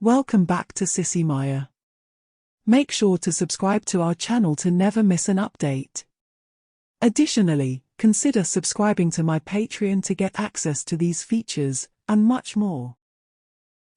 Welcome back to Sissy Maya. Make sure to subscribe to our channel to never miss an update. Additionally, consider subscribing to my Patreon to get access to these features, and much more.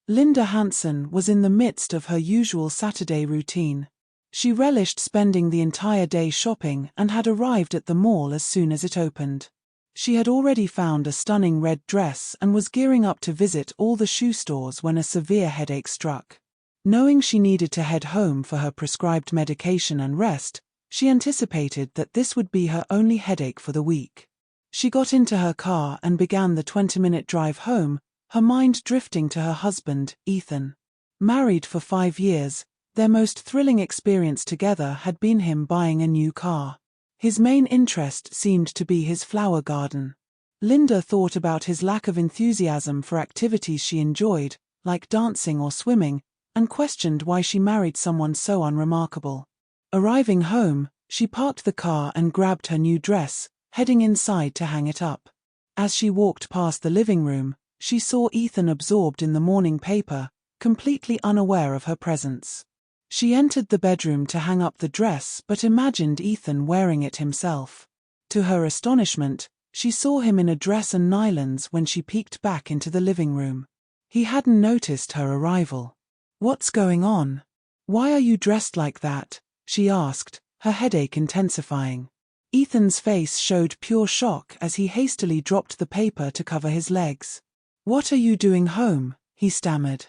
Linda Hanson was in the midst of her usual Saturday routine. She relished spending the entire day shopping and had arrived at the mall as soon as it opened. She had already found a stunning red dress and was gearing up to visit all the shoe stores when a severe headache struck. Knowing she needed to head home for her prescribed medication and rest, she anticipated that this would be her only headache for the week. She got into her car and began the 20-minute drive home, her mind drifting to her husband, Ethan. Married for 5 years, their most thrilling experience together had been him buying a new car. His main interest seemed to be his flower garden. Linda thought about his lack of enthusiasm for activities she enjoyed, like dancing or swimming, and questioned why she married someone so unremarkable. Arriving home, she parked the car and grabbed her new dress, heading inside to hang it up. As she walked past the living room, she saw Ethan absorbed in the morning paper, completely unaware of her presence. She entered the bedroom to hang up the dress but imagined Ethan wearing it himself. To her astonishment, she saw him in a dress and nylons when she peeked back into the living room. He hadn't noticed her arrival. "What's going on? Why are you dressed like that?" she asked, her headache intensifying. Ethan's face showed pure shock as he hastily dropped the paper to cover his legs. "What are you doing home?" he stammered.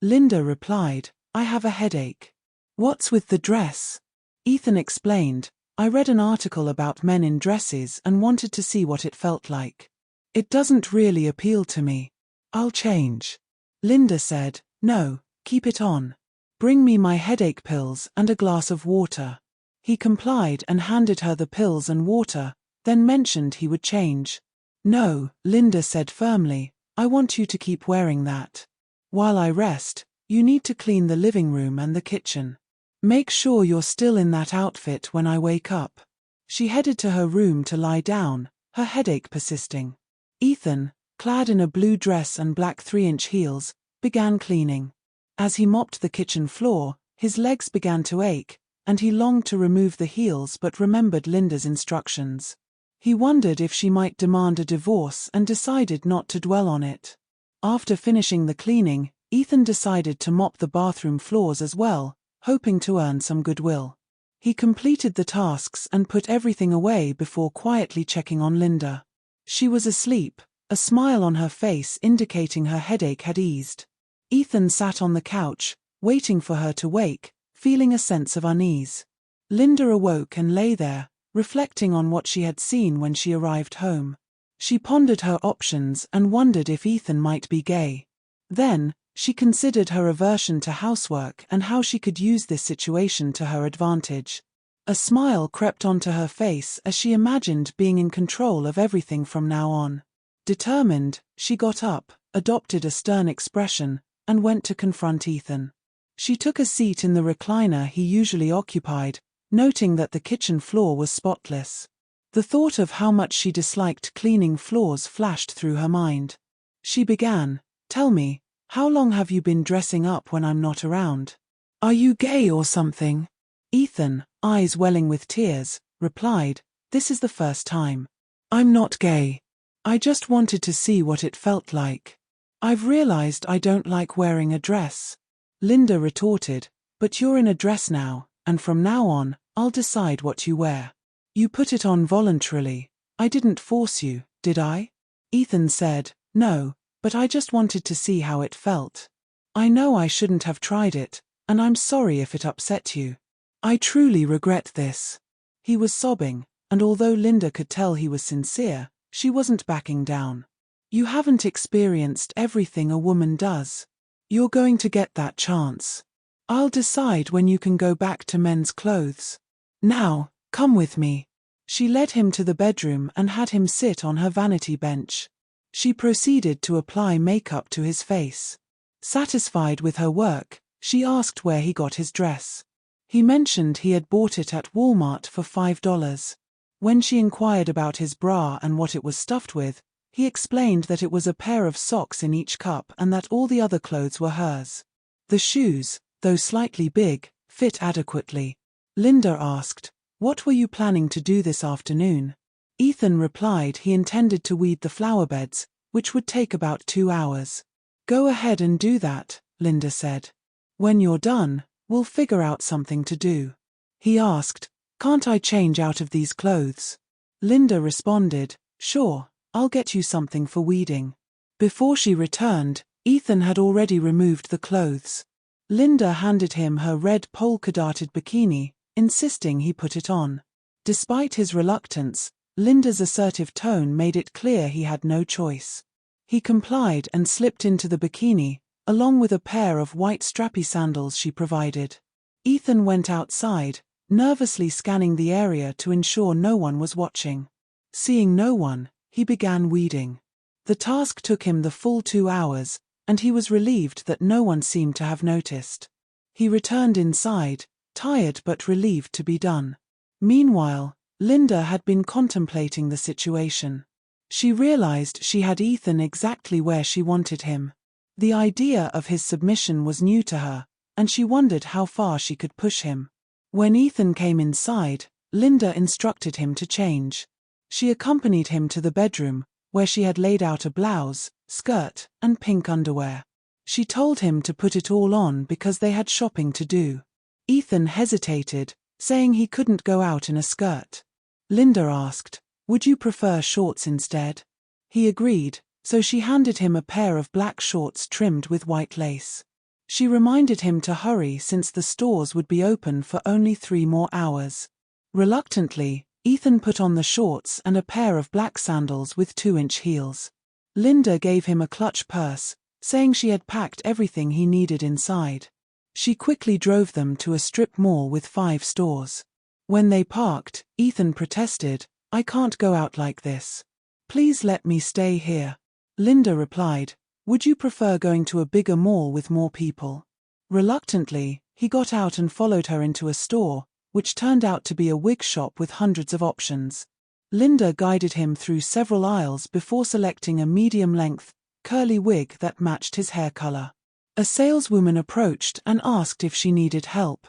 Linda replied, "I have a headache." "What's with the dress?" Ethan explained, "I read an article about men in dresses and wanted to see what it felt like. It doesn't really appeal to me. I'll change." Linda said, "No, keep it on. Bring me my headache pills and a glass of water." He complied and handed her the pills and water, then mentioned he would change. "No," Linda said firmly, "I want you to keep wearing that. While I rest, you need to clean the living room and the kitchen. Make sure you're still in that outfit when I wake up." She headed to her room to lie down, her headache persisting. Ethan, clad in a blue dress and black 3-inch heels, began cleaning. As he mopped the kitchen floor, his legs began to ache, and he longed to remove the heels but remembered Linda's instructions. He wondered if she might demand a divorce and decided not to dwell on it. After finishing the cleaning, Ethan decided to mop the bathroom floors as well, hoping to earn some goodwill. He completed the tasks and put everything away before quietly checking on Linda. She was asleep, a smile on her face indicating her headache had eased. Ethan sat on the couch, waiting for her to wake, feeling a sense of unease. Linda awoke and lay there, reflecting on what she had seen when she arrived home. She pondered her options and wondered if Ethan might be gay. Then, she considered her aversion to housework and how she could use this situation to her advantage. A smile crept onto her face as she imagined being in control of everything from now on. Determined, she got up, adopted a stern expression, and went to confront Ethan. She took a seat in the recliner he usually occupied, noting that the kitchen floor was spotless. The thought of how much she disliked cleaning floors flashed through her mind. She began, "Tell me, how long have you been dressing up when I'm not around? Are you gay or something?" Ethan, eyes welling with tears, replied, "This is the first time. I'm not gay. I just wanted to see what it felt like. I've realized I don't like wearing a dress." Linda retorted, "But you're in a dress now, and from now on, I'll decide what you wear. You put it on voluntarily. I didn't force you, did I?" Ethan said, "No, but I just wanted to see how it felt. I know I shouldn't have tried it, and I'm sorry if it upset you. I truly regret this." He was sobbing, and although Linda could tell he was sincere, she wasn't backing down. "You haven't experienced everything a woman does. You're going to get that chance. I'll decide when you can go back to men's clothes. Now, come with me." She led him to the bedroom and had him sit on her vanity bench. She proceeded to apply makeup to his face. Satisfied with her work, she asked where he got his dress. He mentioned he had bought it at Walmart for $5. When she inquired about his bra and what it was stuffed with, he explained that it was a pair of socks in each cup and that all the other clothes were hers. The shoes, though slightly big, fit adequately. Linda asked, "What were you planning to do this afternoon?" Ethan replied he intended to weed the flower beds, which would take about 2 hours. "Go ahead and do that," Linda said. "When you're done, we'll figure out something to do." He asked, "Can't I change out of these clothes?" Linda responded, "Sure, I'll get you something for weeding." Before she returned, Ethan had already removed the clothes. Linda handed him her red polka-dotted bikini, insisting he put it on. Despite his reluctance, Linda's assertive tone made it clear he had no choice. He complied and slipped into the bikini, along with a pair of white strappy sandals she provided. Ethan went outside, nervously scanning the area to ensure no one was watching. Seeing no one, he began weeding. The task took him the full 2 hours, and he was relieved that no one seemed to have noticed. He returned inside, tired but relieved to be done. Meanwhile, Linda had been contemplating the situation. She realized she had Ethan exactly where she wanted him. The idea of his submission was new to her, and she wondered how far she could push him. When Ethan came inside, Linda instructed him to change. She accompanied him to the bedroom, where she had laid out a blouse, skirt, and pink underwear. She told him to put it all on because they had shopping to do. Ethan hesitated, saying he couldn't go out in a skirt. Linda asked, "Would you prefer shorts instead?" He agreed, so she handed him a pair of black shorts trimmed with white lace. She reminded him to hurry since the stores would be open for only 3 more hours. Reluctantly, Ethan put on the shorts and a pair of black sandals with 2-inch heels. Linda gave him a clutch purse, saying she had packed everything he needed inside. She quickly drove them to a strip mall with 5 stores. When they parked, Ethan protested, "I can't go out like this. Please let me stay here." Linda replied, "Would you prefer going to a bigger mall with more people?" Reluctantly, he got out and followed her into a store, which turned out to be a wig shop with hundreds of options. Linda guided him through several aisles before selecting a medium-length, curly wig that matched his hair color. A saleswoman approached and asked if she needed help.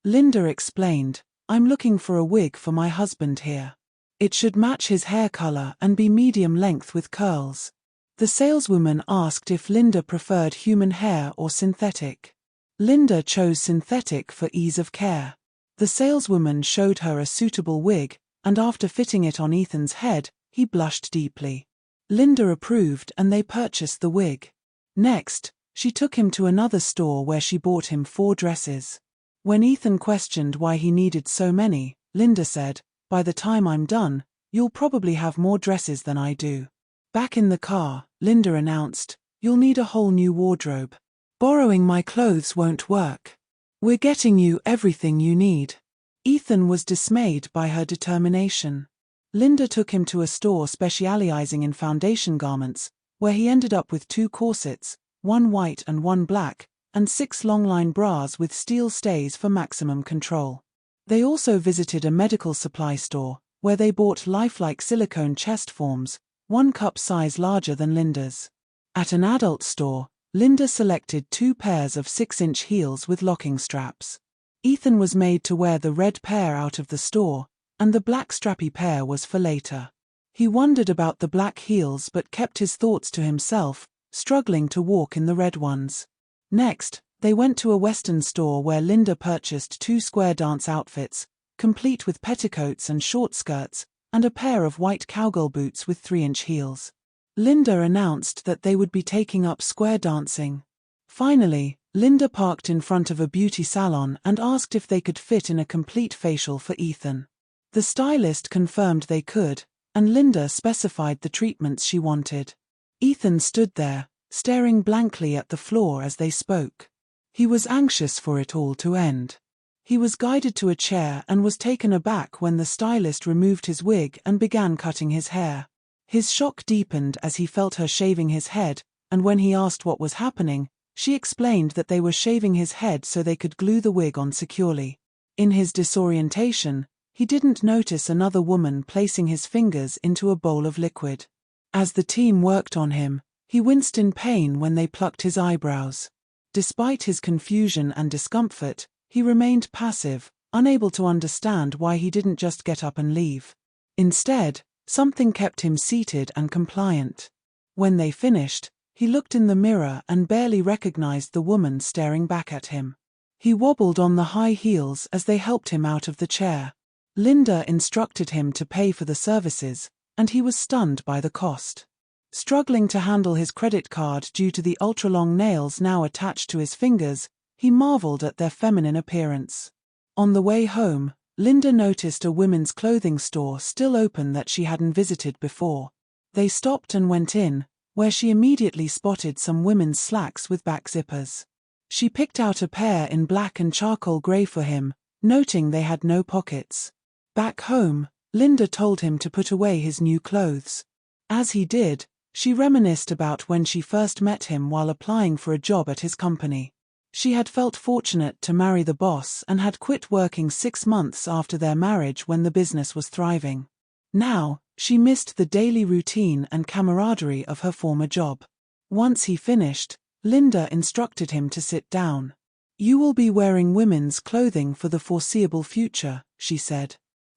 Linda explained, "I'm looking for a wig for my husband here. It should match his hair color and be medium length with curls." The saleswoman asked if Linda preferred human hair or synthetic. Linda chose synthetic for ease of care. The saleswoman showed her a suitable wig, and after fitting it on Ethan's head, he blushed deeply. Linda approved and they purchased the wig. Next, she took him to another store where she bought him 4 dresses. When Ethan questioned why he needed so many, Linda said, "By the time I'm done, you'll probably have more dresses than I do." Back in the car, Linda announced, "You'll need a whole new wardrobe. Borrowing my clothes won't work. We're getting you everything you need." Ethan was dismayed by her determination. Linda took him to a store specializing in foundation garments, where he ended up with 2 corsets, 1 white and 1 black, and 6 long-line bras with steel stays for maximum control. They also visited a medical supply store, where they bought lifelike silicone chest forms, 1 cup size larger than Linda's. At an adult store, Linda selected 2 pairs of 6-inch heels with locking straps. Ethan was made to wear the red pair out of the store, and the black strappy pair was for later. He wondered about the black heels but kept his thoughts to himself, struggling to walk in the red ones. Next, they went to a Western store where Linda purchased 2 square dance outfits, complete with petticoats and short skirts, and a pair of white cowgirl boots with 3-inch heels. Linda announced that they would be taking up square dancing. Finally, Linda parked in front of a beauty salon and asked if they could fit in a complete facial for Ethan. The stylist confirmed they could, and Linda specified the treatments she wanted. Ethan stood there, staring blankly at the floor as they spoke. He was anxious for it all to end. He was guided to a chair and was taken aback when the stylist removed his wig and began cutting his hair. His shock deepened as he felt her shaving his head, and when he asked what was happening, she explained that they were shaving his head so they could glue the wig on securely. In his disorientation, he didn't notice another woman placing his fingers into a bowl of liquid. As the team worked on him, he winced in pain when they plucked his eyebrows. Despite his confusion and discomfort, he remained passive, unable to understand why he didn't just get up and leave. Instead, something kept him seated and compliant. When they finished, he looked in the mirror and barely recognized the woman staring back at him. He wobbled on the high heels as they helped him out of the chair. Linda instructed him to pay for the services, and he was stunned by the cost. Struggling to handle his credit card due to the ultra-long nails now attached to his fingers, he marveled at their feminine appearance. On the way home, Linda noticed a women's clothing store still open that she hadn't visited before. They stopped and went in, where she immediately spotted some women's slacks with back zippers. She picked out a pair in black and charcoal grey for him, noting they had no pockets. Back home, Linda told him to put away his new clothes. As he did, she reminisced about when she first met him while applying for a job at his company. She had felt fortunate to marry the boss and had quit working 6 months after their marriage when the business was thriving. Now, she missed the daily routine and camaraderie of her former job. Once he finished, Linda instructed him to sit down. "You will be wearing women's clothing for the foreseeable future," she said.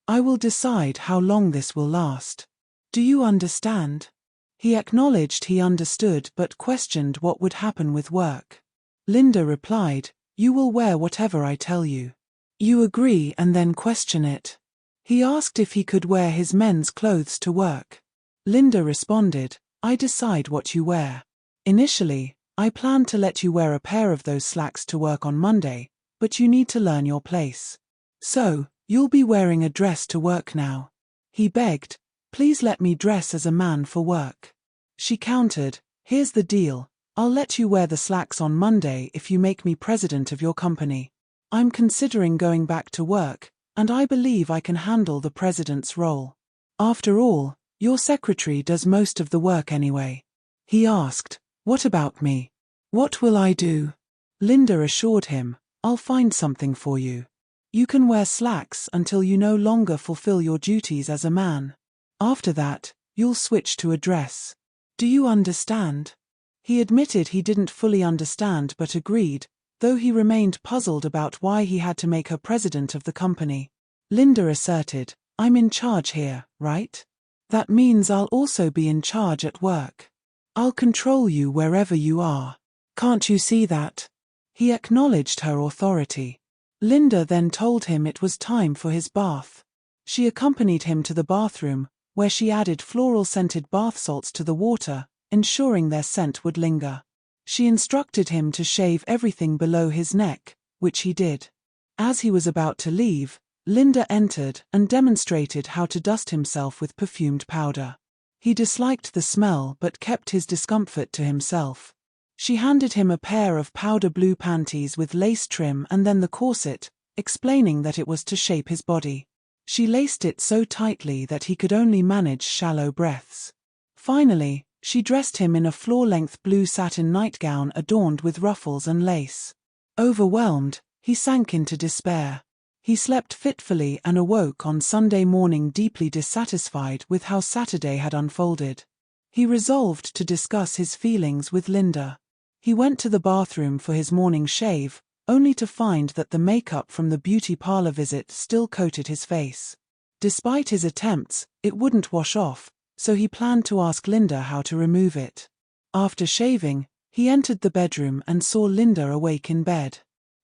"I will decide how long this will last. Do you understand?" He acknowledged he understood but questioned what would happen with work. Linda replied, "You will wear whatever I tell you. You agree and then question it." He asked if he could wear his men's clothes to work. Linda responded, "I decide what you wear. Initially, I planned to let you wear a pair of those slacks to work on Monday, but you need to learn your place. So, you'll be wearing a dress to work now." He begged, "Please let me dress as a man for work." She countered, "Here's the deal. I'll let you wear the slacks on Monday if you make me president of your company. I'm considering going back to work, and I believe I can handle the president's role. After all, your secretary does most of the work anyway." He asked, "What about me? What will I do?" Linda assured him, "I'll find something for you. You can wear slacks until you no longer fulfill your duties as a man. After that, you'll switch to a dress. Do you understand?" He admitted he didn't fully understand but agreed, though he remained puzzled about why he had to make her president of the company. Linda asserted, "I'm in charge here, right? That means I'll also be in charge at work. I'll control you wherever you are. Can't you see that?" He acknowledged her authority. Linda then told him it was time for his bath. She accompanied him to the bathroom, where she added floral-scented bath salts to the water, ensuring their scent would linger. She instructed him to shave everything below his neck, which he did. As he was about to leave, Linda entered and demonstrated how to dust himself with perfumed powder. He disliked the smell but kept his discomfort to himself. She handed him a pair of powder blue panties with lace trim and then the corset, explaining that it was to shape his body. She laced it so tightly that he could only manage shallow breaths. Finally, she dressed him in a floor-length blue satin nightgown adorned with ruffles and lace. Overwhelmed, he sank into despair. He slept fitfully and awoke on Sunday morning deeply dissatisfied with how Saturday had unfolded. He resolved to discuss his feelings with Linda. He went to the bathroom for his morning shave, only to find that the makeup from the beauty parlor visit still coated his face. Despite his attempts, it wouldn't wash off, so he planned to ask Linda how to remove it. After shaving, he entered the bedroom and saw Linda awake in bed.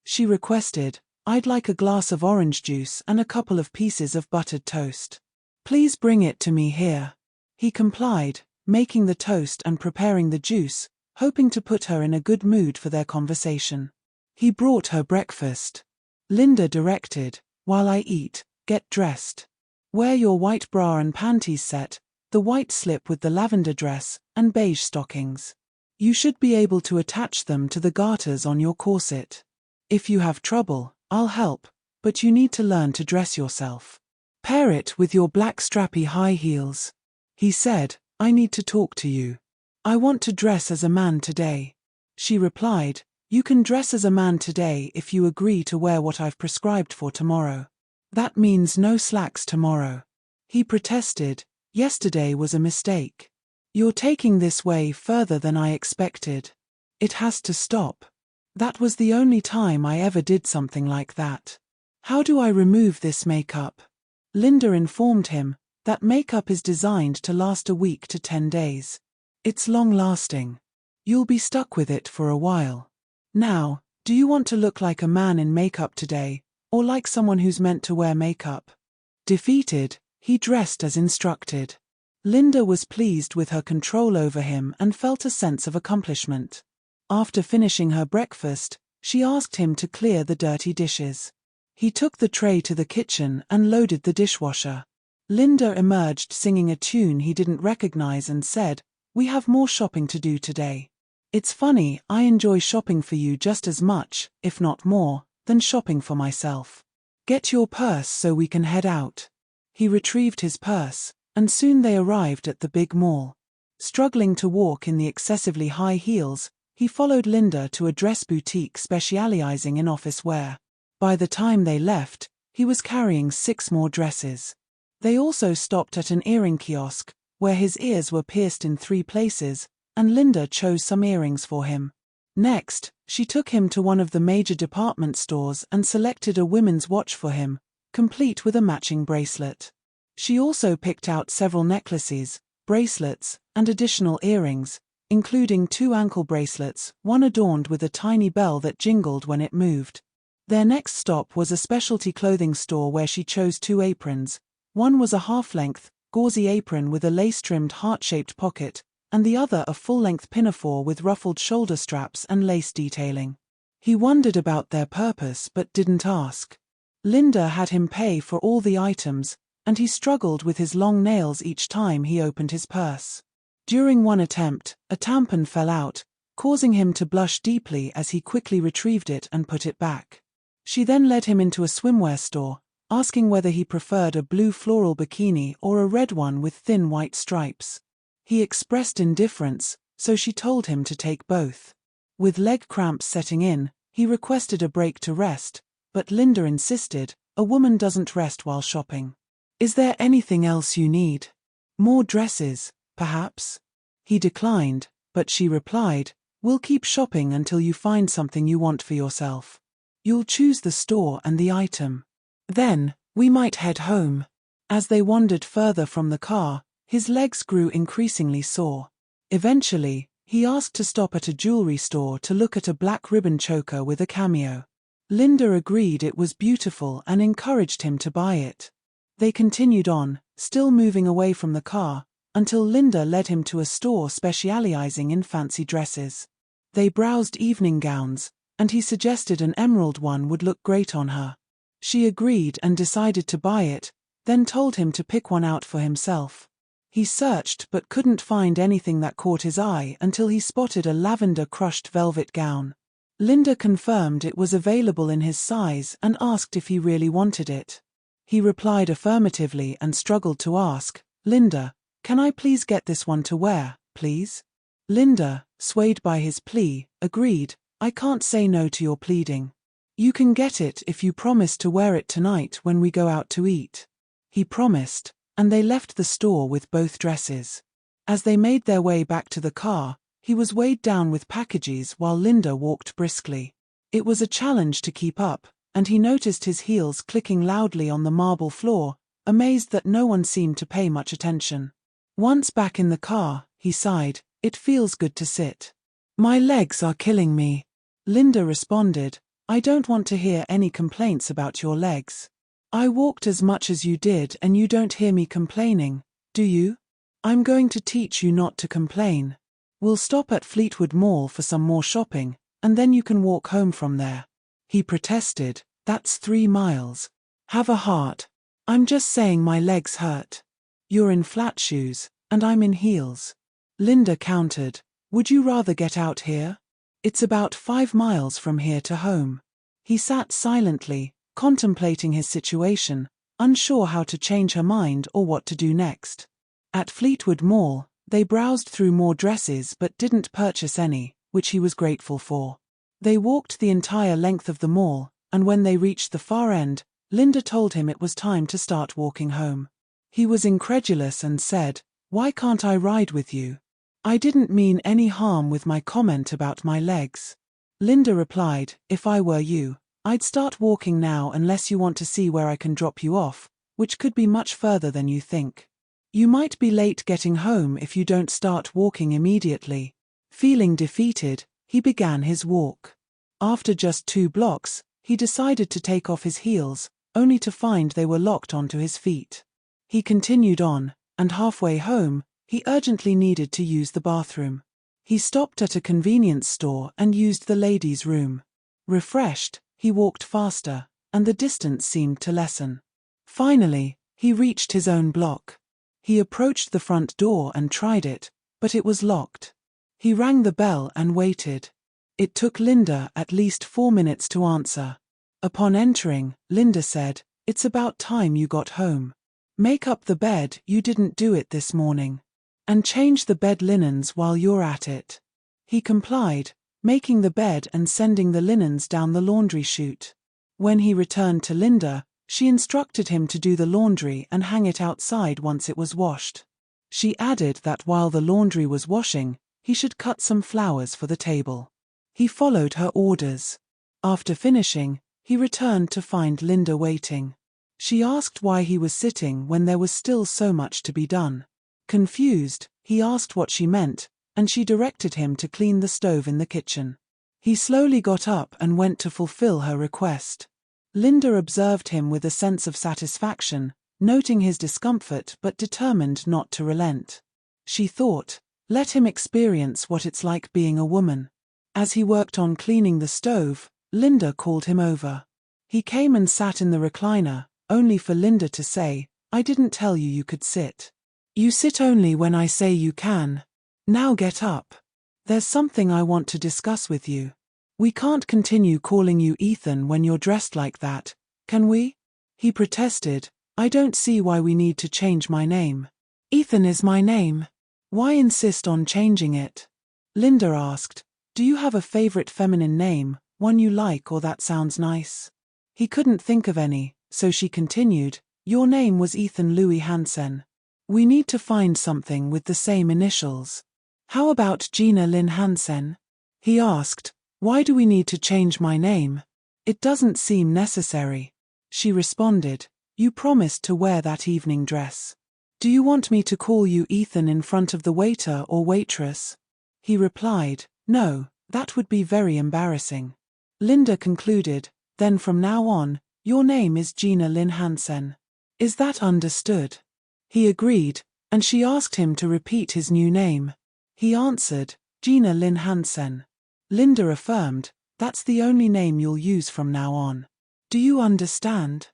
She requested, "I'd like a glass of orange juice and a couple of pieces of buttered toast. Please bring it to me here." He complied, making the toast and preparing the juice, hoping to put her in a good mood for their conversation. He brought her breakfast. Linda directed, "While I eat, get dressed. Wear your white bra and panties set, the white slip with the lavender dress, and beige stockings. You should be able to attach them to the garters on your corset. If you have trouble, I'll help, but you need to learn to dress yourself. Pair it with your black strappy high heels." He said, "I need to talk to you. I want to dress as a man today." She replied, "You can dress as a man today if you agree to wear what I've prescribed for tomorrow. That means no slacks tomorrow." He protested, "Yesterday was a mistake. You're taking this way further than I expected. It has to stop." That was the only time I ever did something like that. How do I remove this makeup? Linda informed him that makeup is designed to last a week to 10 days. It's long-lasting. You'll be stuck with it for a while. Now, do you want to look like a man in makeup today, or like someone who's meant to wear makeup? Defeated, he dressed as instructed. Linda was pleased with her control over him and felt a sense of accomplishment. After finishing her breakfast, she asked him to clear the dirty dishes. He took the tray to the kitchen and loaded the dishwasher. Linda emerged singing a tune he didn't recognize and said, "We have more shopping to do today. It's funny, I enjoy shopping for you just as much, if not more, than shopping for myself. Get your purse so we can head out." He retrieved his purse, and soon they arrived at the big mall. Struggling to walk in the excessively high heels, he followed Linda to a dress boutique specializing in office wear. By the time they left, he was carrying 6 more dresses. They also stopped at an earring kiosk, where his ears were pierced in 3 places, and Linda chose some earrings for him. Next, she took him to one of the major department stores and selected a women's watch for him, complete with a matching bracelet. She also picked out several necklaces, bracelets, and additional earrings, including 2 ankle bracelets, one adorned with a tiny bell that jingled when it moved. Their next stop was a specialty clothing store where she chose 2 aprons. One was a half-length, gauzy apron with a lace-trimmed heart-shaped pocket, and the other a full-length pinafore with ruffled shoulder straps and lace detailing. He wondered about their purpose but didn't ask. Linda had him pay for all the items, and he struggled with his long nails each time he opened his purse. During one attempt, a tampon fell out, causing him to blush deeply as he quickly retrieved it and put it back. She then led him into a swimwear store, asking whether he preferred a blue floral bikini or a red one with thin white stripes. He expressed indifference, so she told him to take both. With leg cramps setting in, he requested a break to rest, but Linda insisted, "A woman doesn't rest while shopping. Is there anything else you need? More dresses, perhaps?" He declined, but she replied, "We'll keep shopping until you find something you want for yourself. You'll choose the store and the item. Then, we might head home." As they wandered further from the car, his legs grew increasingly sore. Eventually, he asked to stop at a jewelry store to look at a black ribbon choker with a cameo. Linda agreed it was beautiful and encouraged him to buy it. They continued on, still moving away from the car, until Linda led him to a store specializing in fancy dresses. They browsed evening gowns, and he suggested an emerald one would look great on her. She agreed and decided to buy it, then told him to pick one out for himself. He searched but couldn't find anything that caught his eye until he spotted a lavender crushed velvet gown. Linda confirmed it was available in his size and asked if he really wanted it. He replied affirmatively and struggled to ask, "Linda, can I please get this one to wear, please?" Linda, swayed by his plea, agreed, "I can't say no to your pleading. You can get it if you promise to wear it tonight when we go out to eat." He promised, and they left the store with both dresses. As they made their way back to the car, he was weighed down with packages while Linda walked briskly. It was a challenge to keep up, and he noticed his heels clicking loudly on the marble floor, amazed that no one seemed to pay much attention. Once back in the car, he sighed, "It feels good to sit. My legs are killing me." Linda responded, "I don't want to hear any complaints about your legs. I walked as much as you did and you don't hear me complaining, do you? I'm going to teach you not to complain. We'll stop at Fleetwood Mall for some more shopping, and then you can walk home from there." He protested, "That's 3 miles. Have a heart. I'm just saying my legs hurt. You're in flat shoes, and I'm in heels." Linda countered, "Would you rather get out here? It's about 5 miles from here to home." He sat silently, contemplating his situation, unsure how to change her mind or what to do next. At Fleetwood Mall, they browsed through more dresses but didn't purchase any, which he was grateful for. They walked the entire length of the mall, and when they reached the far end, Linda told him it was time to start walking home. He was incredulous and said, "Why can't I ride with you? I didn't mean any harm with my comment about my legs." Linda replied, "If I were you, I'd start walking now unless you want to see where I can drop you off, which could be much further than you think. You might be late getting home if you don't start walking immediately." Feeling defeated, he began his walk. After just 2 blocks, he decided to take off his heels, only to find they were locked onto his feet. He continued on, and halfway home, he urgently needed to use the bathroom. He stopped at a convenience store and used the ladies' room. Refreshed, he walked faster, and the distance seemed to lessen. Finally, he reached his own block. He approached the front door and tried it, but it was locked. He rang the bell and waited. It took Linda at least 4 minutes to answer. Upon entering, Linda said, "It's about time you got home. Make up the bed, you didn't do it this morning. And change the bed linens while you're at it." He complied, making the bed and sending the linens down the laundry chute. When he returned to Linda, she instructed him to do the laundry and hang it outside once it was washed. She added that while the laundry was washing, he should cut some flowers for the table. He followed her orders. After finishing, he returned to find Linda waiting. She asked why he was sitting when there was still so much to be done. Confused, he asked what she meant, and she directed him to clean the stove in the kitchen. He slowly got up and went to fulfill her request. Linda observed him with a sense of satisfaction, noting his discomfort but determined not to relent. She thought, let him experience what it's like being a woman. As he worked on cleaning the stove, Linda called him over. He came and sat in the recliner, only for Linda to say, "I didn't tell you you could sit. You sit only when I say you can. Now get up. There's something I want to discuss with you. We can't continue calling you Ethan when you're dressed like that, can we?" He protested, "I don't see why we need to change my name. Ethan is my name. Why insist on changing it?" Linda asked, "Do you have a favorite feminine name, one you like or that sounds nice?" He couldn't think of any, so she continued, "Your name was Ethan Louis Hanson. We need to find something with the same initials. How about Gina Lynn Hansen?" He asked, "Why do we need to change my name? It doesn't seem necessary." She responded, "You promised to wear that evening dress. Do you want me to call you Ethan in front of the waiter or waitress?" He replied, "No, that would be very embarrassing." Linda concluded, "Then from now on, your name is Gina Lynn Hansen. Is that understood?" He agreed, and she asked him to repeat his new name. He answered, "Gina Lynn Hansen." Linda affirmed, "That's the only name you'll use from now on. Do you understand?"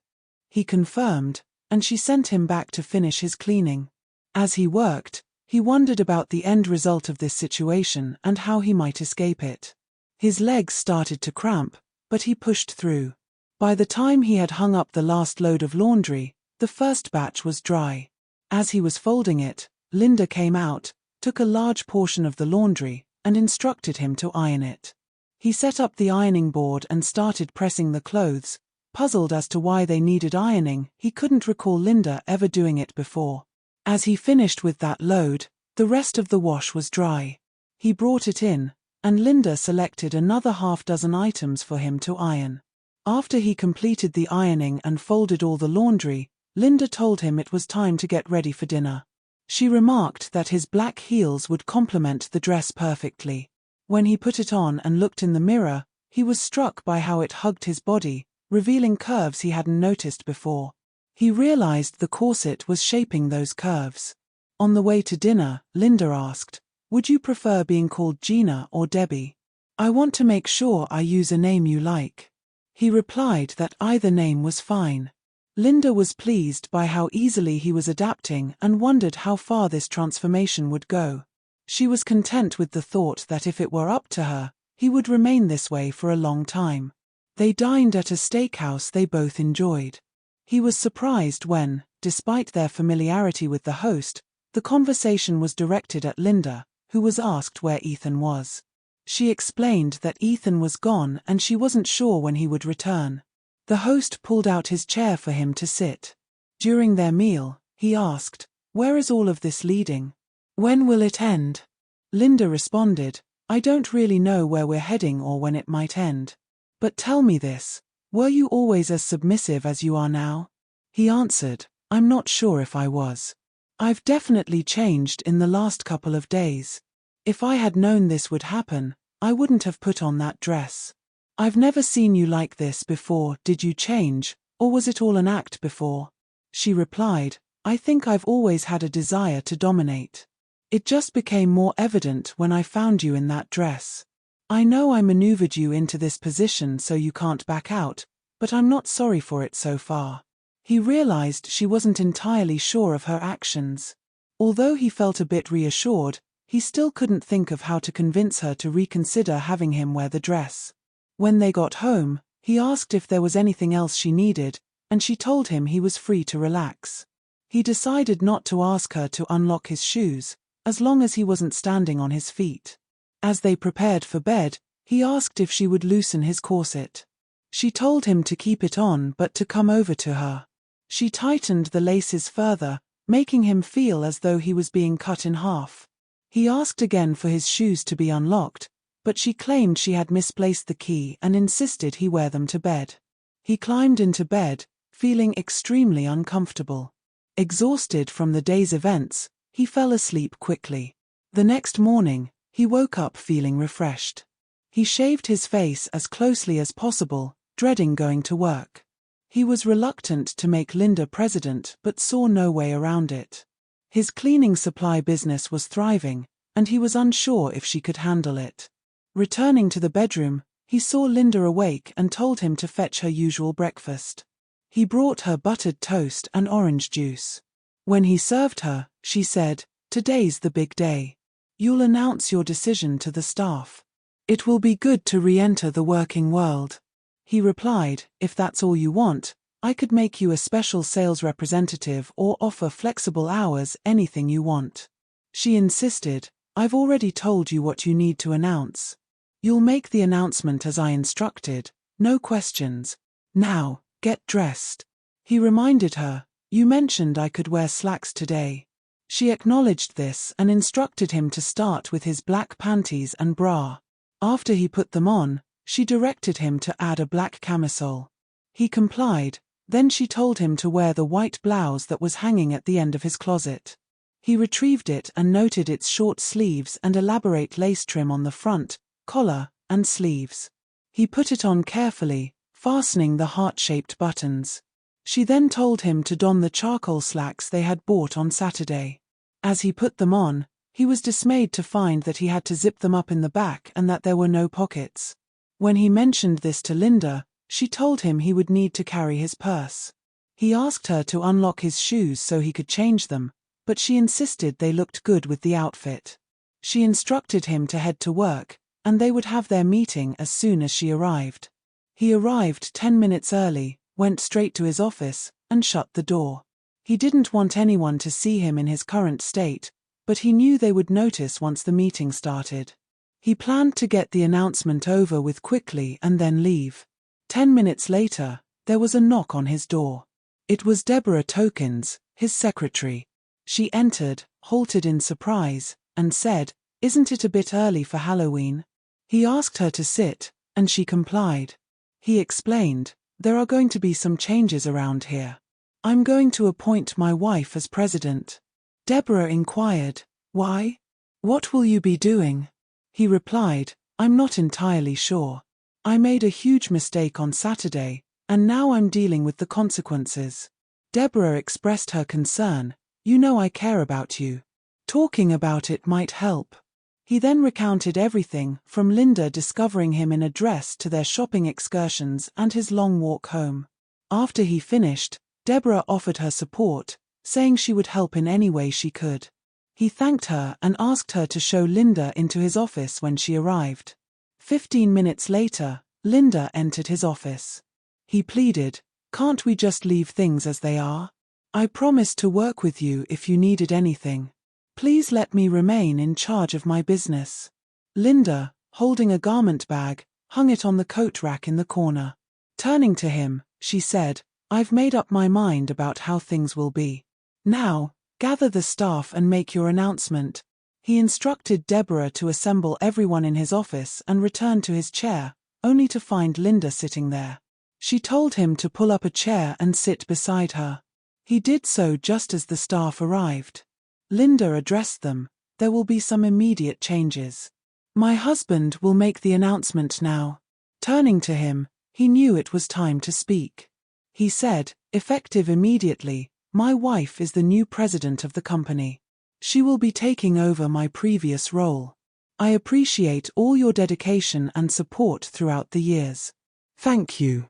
He confirmed, and she sent him back to finish his cleaning. As he worked, he wondered about the end result of this situation and how he might escape it. His legs started to cramp, but he pushed through. By the time he had hung up the last load of laundry, the first batch was dry. As he was folding it, Linda came out, took a large portion of the laundry, and instructed him to iron it. He set up the ironing board and started pressing the clothes. Puzzled as to why they needed ironing, he couldn't recall Linda ever doing it before. As he finished with that load, the rest of the wash was dry. He brought it in, and Linda selected another half-dozen items for him to iron. After he completed the ironing and folded all the laundry, Linda told him it was time to get ready for dinner. She remarked that his black heels would complement the dress perfectly. When he put it on and looked in the mirror, he was struck by how it hugged his body, revealing curves he hadn't noticed before. He realized the corset was shaping those curves. On the way to dinner, Linda asked, "Would you prefer being called Gina or Debbie? I want to make sure I use a name you like." He replied that either name was fine. Linda was pleased by how easily he was adapting and wondered how far this transformation would go. She was content with the thought that if it were up to her, he would remain this way for a long time. They dined at a steakhouse they both enjoyed. He was surprised when, despite their familiarity with the host, the conversation was directed at Linda, who was asked where Ethan was. She explained that Ethan was gone and she wasn't sure when he would return. The host pulled out his chair for him to sit. During their meal, he asked, "Where is all of this leading? When will it end?" Linda responded, I don't really know where we're heading or when it might end. But tell me this, were you always as submissive as you are now? He answered, I'm not sure if I was. I've definitely changed in the last couple of days. If I had known this would happen, I wouldn't have put on that dress. I've never seen you like this before. Did you change, or was it all an act before? She replied, I think I've always had a desire to dominate. It just became more evident when I found you in that dress. I know I maneuvered you into this position so you can't back out, but I'm not sorry for it so far. He realized she wasn't entirely sure of her actions. Although he felt a bit reassured, he still couldn't think of how to convince her to reconsider having him wear the dress. When they got home, he asked if there was anything else she needed, and she told him he was free to relax. He decided not to ask her to unlock his shoes, as long as he wasn't standing on his feet. As they prepared for bed, he asked if she would loosen his corset. She told him to keep it on but to come over to her. She tightened the laces further, making him feel as though he was being cut in half. He asked again for his shoes to be unlocked, but she claimed she had misplaced the key and insisted he wear them to bed. He climbed into bed, feeling extremely uncomfortable. Exhausted from the day's events, he fell asleep quickly. The next morning, he woke up feeling refreshed. He shaved his face as closely as possible, dreading going to work. He was reluctant to make Linda president but saw no way around it. His cleaning supply business was thriving, and he was unsure if she could handle it. Returning to the bedroom, he saw Linda awake and told him to fetch her usual breakfast. He brought her buttered toast and orange juice. When he served her, she said, "Today's the big day. You'll announce your decision to the staff. It will be good to re-enter the working world." He replied, "If that's all you want, I could make you a special sales representative or offer flexible hours, anything you want." She insisted, "I've already told you what you need to announce. You'll make the announcement as I instructed, no questions. Now, get dressed." He reminded her, "You mentioned I could wear slacks today." She acknowledged this and instructed him to start with his black panties and bra. After he put them on, she directed him to add a black camisole. He complied, then she told him to wear the white blouse that was hanging at the end of his closet. He retrieved it and noted its short sleeves and elaborate lace trim on the front, collar, and sleeves. He put it on carefully, fastening the heart-shaped buttons. She then told him to don the charcoal slacks they had bought on Saturday. As he put them on, he was dismayed to find that he had to zip them up in the back and that there were no pockets. When he mentioned this to Linda, she told him he would need to carry his purse. He asked her to unlock his shoes so he could change them, but she insisted they looked good with the outfit. She instructed him to head to work, and they would have their meeting as soon as she arrived. He arrived 10 minutes early, went straight to his office, and shut the door. He didn't want anyone to see him in his current state, but he knew they would notice once the meeting started. He planned to get the announcement over with quickly and then leave. 10 minutes later, there was a knock on his door. It was Deborah Tokens, his secretary. She entered, halted in surprise, and said, "Isn't it a bit early for Halloween?" He asked her to sit, and she complied. He explained, "There are going to be some changes around here. I'm going to appoint my wife as president." Deborah inquired, "Why? What will you be doing?" He replied, "I'm not entirely sure. I made a huge mistake on Saturday, and now I'm dealing with the consequences." Deborah expressed her concern, "You know I care about you. Talking about it might help." He then recounted everything, from Linda discovering him in a dress to their shopping excursions and his long walk home. After he finished, Deborah offered her support, saying she would help in any way she could. He thanked her and asked her to show Linda into his office when she arrived. 15 minutes later, Linda entered his office. He pleaded, "Can't we just leave things as they are? I promised to work with you if you needed anything. Please let me remain in charge of my business." Linda, holding a garment bag, hung it on the coat rack in the corner. Turning to him, she said, "I've made up my mind about how things will be. Now, gather the staff and make your announcement." He instructed Deborah to assemble everyone in his office and return to his chair, only to find Linda sitting there. She told him to pull up a chair and sit beside her. He did so just as the staff arrived. Linda addressed them. There will be some immediate changes. My husband will make the announcement now. Turning to him, he knew it was time to speak. He said, effective immediately, my wife is the new president of the company. She will be taking over my previous role. I appreciate all your dedication and support throughout the years. Thank you.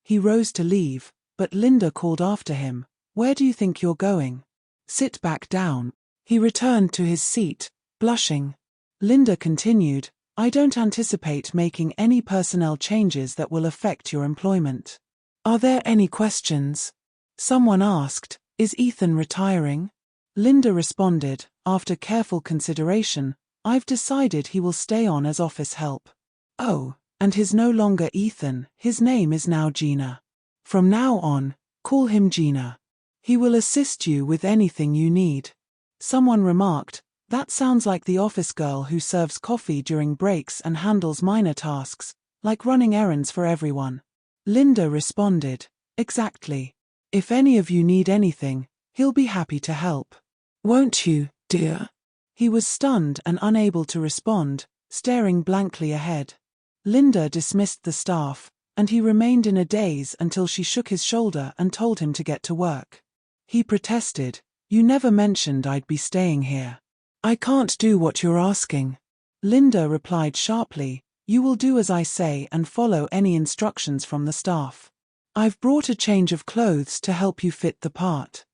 He rose to leave, but Linda called after him, where do you think you're going? Sit back down. He returned to his seat, blushing. Linda continued, I don't anticipate making any personnel changes that will affect your employment. Are there any questions? Someone asked, is Ethan retiring? Linda responded, after careful consideration, I've decided he will stay on as office help. Oh, and he's no longer Ethan, his name is now Gina. From now on, call him Gina. He will assist you with anything you need. Someone remarked, that sounds like the office girl who serves coffee during breaks and handles minor tasks, like running errands for everyone. Linda responded, exactly. If any of you need anything, he'll be happy to help. Won't you, dear? He was stunned and unable to respond, staring blankly ahead. Linda dismissed the staff, and he remained in a daze until she shook his shoulder and told him to get to work. He protested, you never mentioned I'd be staying here. I can't do what you're asking. Linda replied sharply, you will do as I say and follow any instructions from the staff. I've brought a change of clothes to help you fit the part.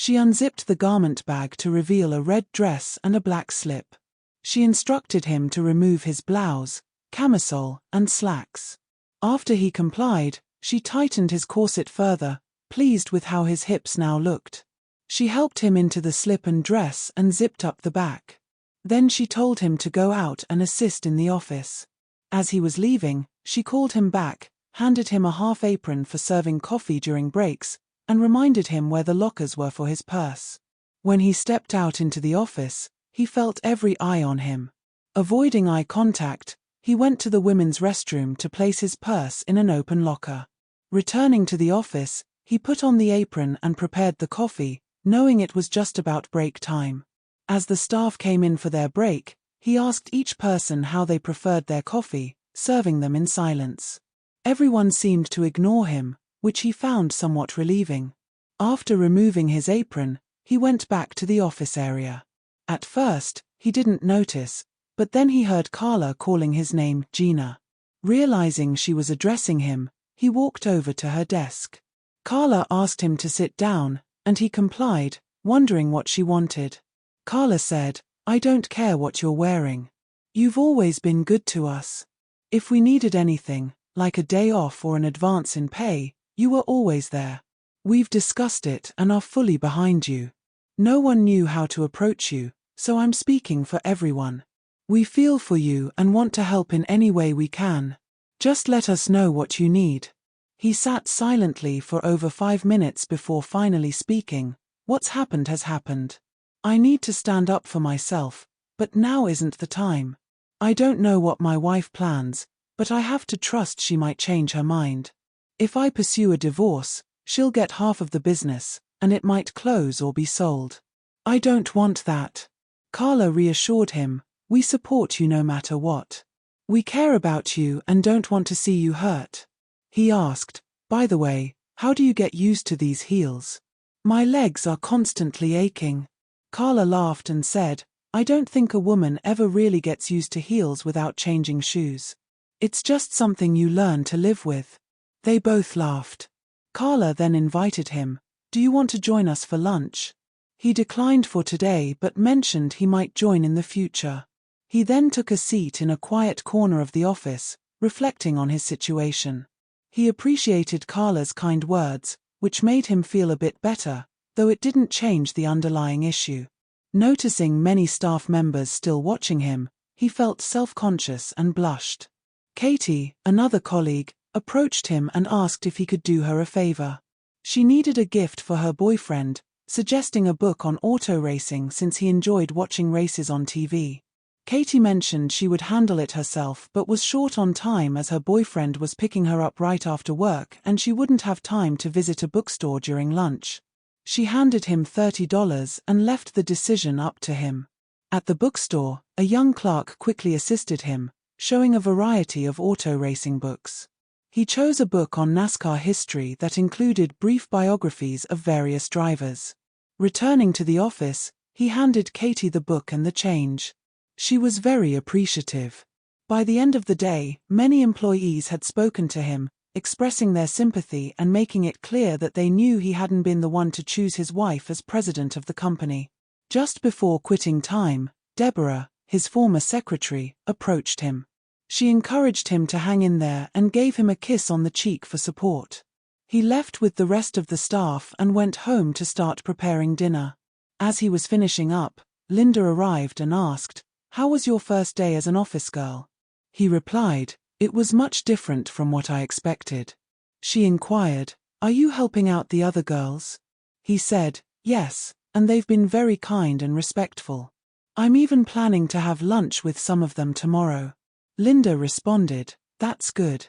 She unzipped the garment bag to reveal a red dress and a black slip. She instructed him to remove his blouse, camisole, and slacks. After he complied, she tightened his corset further, pleased with how his hips now looked. She helped him into the slip and dress and zipped up the back. Then she told him to go out and assist in the office. As he was leaving, she called him back, handed him a half apron for serving coffee during breaks, and reminded him where the lockers were for his purse. When he stepped out into the office, he felt every eye on him. Avoiding eye contact, he went to the women's restroom to place his purse in an open locker. Returning to the office, he put on the apron and prepared the coffee, knowing it was just about break time. As the staff came in for their break, he asked each person how they preferred their coffee, serving them in silence. Everyone seemed to ignore him, which he found somewhat relieving. After removing his apron, he went back to the office area. At first, he didn't notice, but then he heard Carla calling his name Gina. Realizing she was addressing him, he walked over to her desk. Carla asked him to sit down, and he complied, wondering what she wanted. Carla said, I don't care what you're wearing. You've always been good to us. If we needed anything, like a day off or an advance in pay, you were always there. We've discussed it and are fully behind you. No one knew how to approach you, so I'm speaking for everyone. We feel for you and want to help in any way we can. Just let us know what you need. He sat silently for over 5 minutes before finally speaking. What's happened has happened. I need to stand up for myself, but now isn't the time. I don't know what my wife plans, but I have to trust she might change her mind. If I pursue a divorce, she'll get half of the business, and it might close or be sold. I don't want that. Carla reassured him, we support you no matter what. We care about you and don't want to see you hurt. He asked, by the way, how do you get used to these heels? My legs are constantly aching. Carla laughed and said, I don't think a woman ever really gets used to heels without changing shoes. It's just something you learn to live with. They both laughed. Carla then invited him, do you want to join us for lunch? He declined for today but mentioned he might join in the future. He then took a seat in a quiet corner of the office, reflecting on his situation. He appreciated Carla's kind words, which made him feel a bit better, though it didn't change the underlying issue. Noticing many staff members still watching him, he felt self-conscious and blushed. Katie, another colleague, approached him and asked if he could do her a favor. She needed a gift for her boyfriend, suggesting a book on auto racing since he enjoyed watching races on TV. Katie mentioned she would handle it herself but was short on time as her boyfriend was picking her up right after work and she wouldn't have time to visit a bookstore during lunch. She handed him $30 and left the decision up to him. At the bookstore, a young clerk quickly assisted him, showing a variety of auto racing books. He chose a book on NASCAR history that included brief biographies of various drivers. Returning to the office, he handed Katie the book and the change. She was very appreciative. By the end of the day, many employees had spoken to him, expressing their sympathy and making it clear that they knew he hadn't been the one to choose his wife as president of the company. Just before quitting time, Deborah, his former secretary, approached him. She encouraged him to hang in there and gave him a kiss on the cheek for support. He left with the rest of the staff and went home to start preparing dinner. As he was finishing up, Linda arrived and asked, "How was your first day as an office girl?" He replied, "It was much different from what I expected." She inquired, "Are you helping out the other girls?" He said, "Yes, and they've been very kind and respectful. I'm even planning to have lunch with some of them tomorrow." Linda responded, "That's good.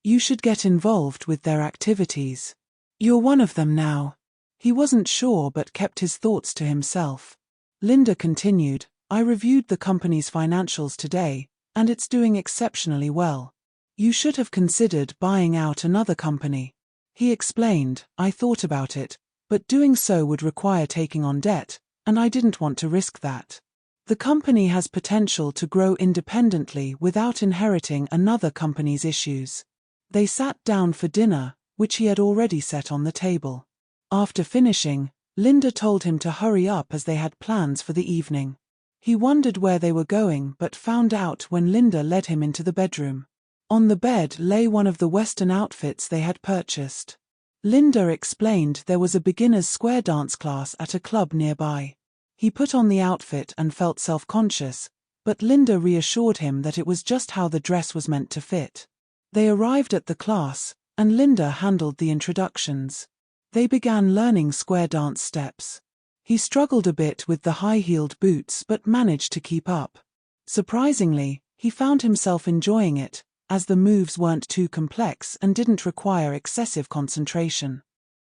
You should get involved with their activities. You're one of them now." He wasn't sure but kept his thoughts to himself. Linda continued, "I reviewed the company's financials today, and it's doing exceptionally well. You should have considered buying out another company." He explained, "I thought about it, but doing so would require taking on debt, and I didn't want to risk that. The company has potential to grow independently without inheriting another company's issues." They sat down for dinner, which he had already set on the table. After finishing, Linda told him to hurry up as they had plans for the evening. He wondered where they were going but found out when Linda led him into the bedroom. On the bed lay one of the Western outfits they had purchased. Linda explained there was a beginner's square dance class at a club nearby. He put on the outfit and felt self-conscious, but Linda reassured him that it was just how the dress was meant to fit. They arrived at the class, and Linda handled the introductions. They began learning square dance steps. He struggled a bit with the high-heeled boots but managed to keep up. Surprisingly, he found himself enjoying it, as the moves weren't too complex and didn't require excessive concentration.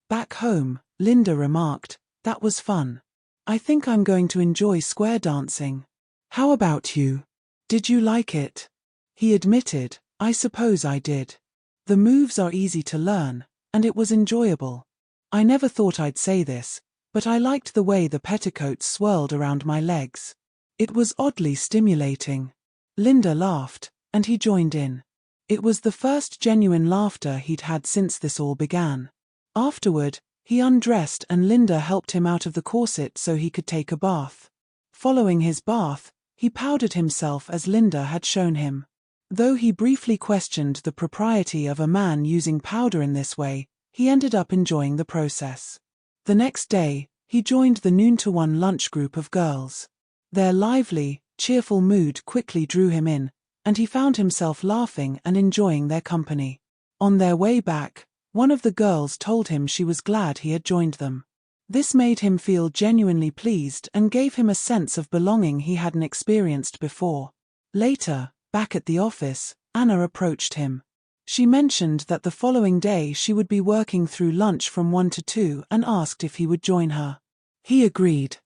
Back home, Linda remarked, "That was fun. I think I'm going to enjoy square dancing. How about you? Did you like it?" He admitted, "I suppose I did. The moves are easy to learn, and it was enjoyable. I never thought I'd say this, but I liked the way the petticoats swirled around my legs. It was oddly stimulating." Linda laughed, and he joined in. It was the first genuine laughter he'd had since this all began. Afterward, he undressed and Linda helped him out of the corset so he could take a bath. Following his bath, he powdered himself as Linda had shown him. Though he briefly questioned the propriety of a man using powder in this way, he ended up enjoying the process. The next day, he joined the noon-to-1 lunch group of girls. Their lively, cheerful mood quickly drew him in, and he found himself laughing and enjoying their company. On their way back, one of the girls told him she was glad he had joined them. This made him feel genuinely pleased and gave him a sense of belonging he hadn't experienced before. Later, back at the office, Anna approached him. She mentioned that the following day she would be working through lunch from 1 to 2 and asked if he would join her. He agreed.